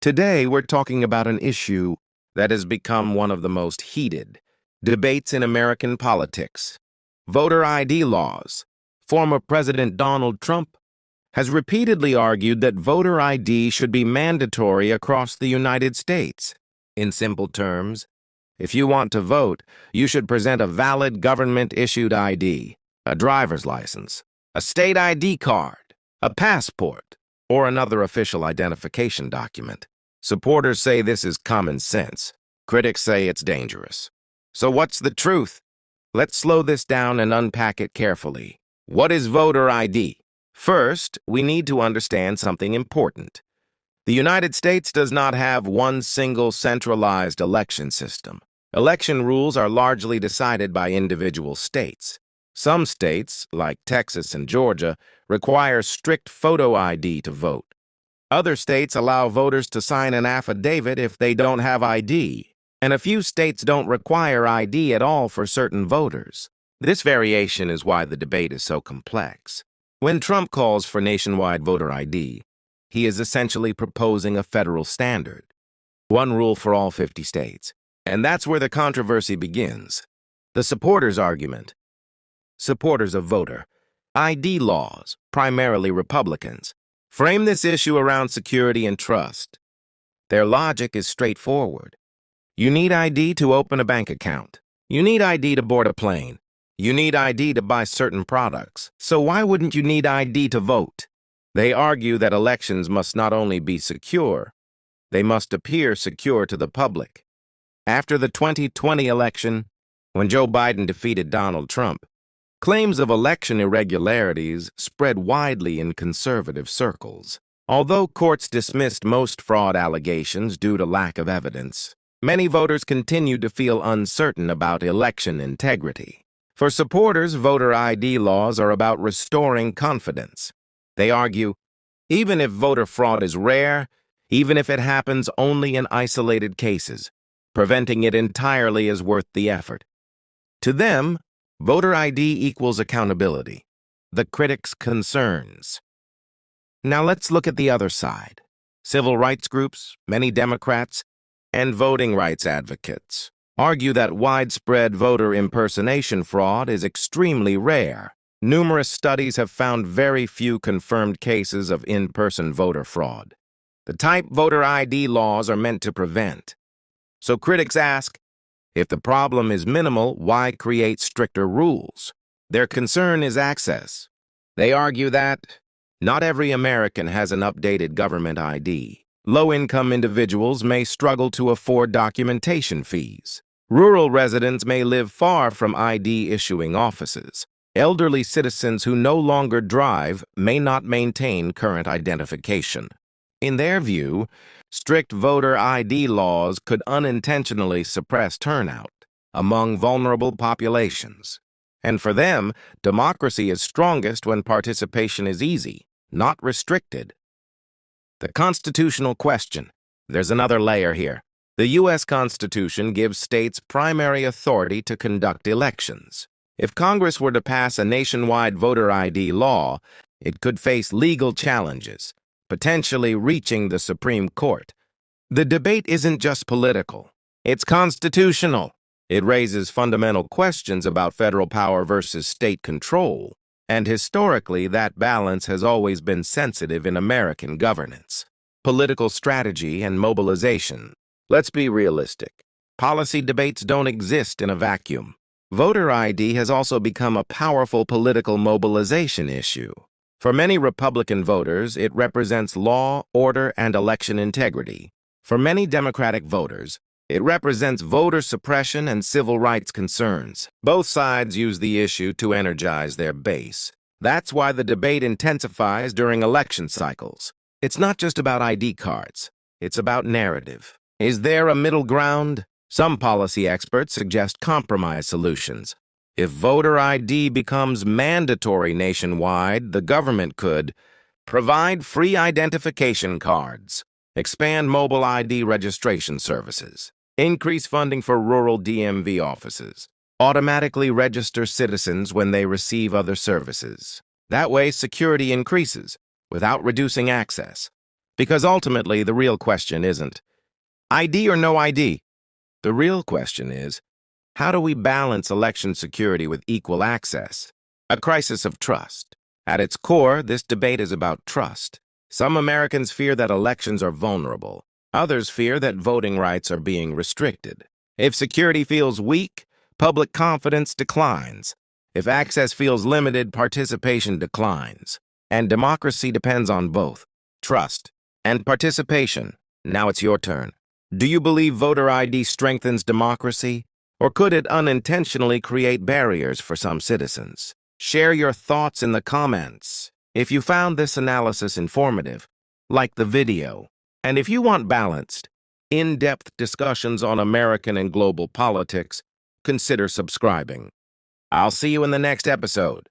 Today, we're talking about an issue that has become one of the most heated debates in American politics: voter ID laws. Former President Donald Trump has repeatedly argued that voter ID should be mandatory across the United States. In simple terms, if you want to vote, you should present a valid government-issued ID, a driver's license, a state ID card, a passport, or another official identification document. Supporters say this is common sense. Critics say it's dangerous. So what's the truth? Let's slow this down and unpack it carefully. What is voter ID? First, we need to understand something important. The United States does not have one single centralized election system. Election rules are largely decided by individual states. Some states, like Texas and Georgia, require strict photo ID to vote. Other states allow voters to sign an affidavit if they don't have ID, and a few states don't require ID at all for certain voters. This variation is why the debate is so complex. When Trump calls for nationwide voter ID, he is essentially proposing a federal standard, one rule for all 50 states. And that's where the controversy begins. The supporters' argument. Supporters of voter ID laws, primarily Republicans, frame this issue around security and trust. Their logic is straightforward. You need ID to open a bank account. You need ID to board a plane. You need ID to buy certain products. So why wouldn't you need ID to vote? They argue that elections must not only be secure, they must appear secure to the public. After the 2020 election, when Joe Biden defeated Donald Trump, claims of election irregularities spread widely in conservative circles. Although courts dismissed most fraud allegations due to lack of evidence, many voters continued to feel uncertain about election integrity. For supporters, voter ID laws are about restoring confidence. They argue, even if voter fraud is rare, even if it happens only in isolated cases, preventing it entirely is worth the effort. To them, voter ID equals accountability, the critics' concerns. Now let's look at the other side. Civil rights groups, many Democrats, and voting rights advocates argue that widespread voter impersonation fraud is extremely rare. Numerous studies have found very few confirmed cases of in-person voter fraud, the type voter ID laws are meant to prevent. So critics ask, if the problem is minimal, why create stricter rules? Their concern is access. They argue that not every American has an updated government ID. Low-income individuals may struggle to afford documentation fees. Rural residents may live far from ID-issuing offices. Elderly citizens who no longer drive may not maintain current identification. In their view, strict voter ID laws could unintentionally suppress turnout among vulnerable populations. And for them, democracy is strongest when participation is easy, not restricted. The constitutional question. There's another layer here. The U.S. Constitution gives states primary authority to conduct elections. If Congress were to pass a nationwide voter ID law, it could face legal challenges, potentially reaching the Supreme Court. The debate isn't just political, it's constitutional. It raises fundamental questions about federal power versus state control, and historically that balance has always been sensitive in American governance. Political strategy and mobilization. Let's be realistic. Policy debates don't exist in a vacuum. Voter ID has also become a powerful political mobilization issue. For many Republican voters, it represents law, order, and election integrity. For many Democratic voters, it represents voter suppression and civil rights concerns. Both sides use the issue to energize their base. That's why the debate intensifies during election cycles. It's not just about ID cards. It's about narrative. Is there a middle ground? Some policy experts suggest compromise solutions. If voter ID becomes mandatory nationwide, the government could provide free identification cards, expand mobile ID registration services, increase funding for rural DMV offices, automatically register citizens when they receive other services. That way, security increases without reducing access. Because ultimately, the real question isn't ID or no ID. The real question is, how do we balance election security with equal access? A crisis of trust. At its core, this debate is about trust. Some Americans fear that elections are vulnerable. Others fear that voting rights are being restricted. If security feels weak, public confidence declines. If access feels limited, participation declines. And democracy depends on both trust and participation. Now it's your turn. Do you believe voter ID strengthens democracy, or could it unintentionally create barriers for some citizens? Share your thoughts in the comments. If you found this analysis informative, like the video. And if you want balanced, in-depth discussions on American and global politics, consider subscribing. I'll see you in the next episode.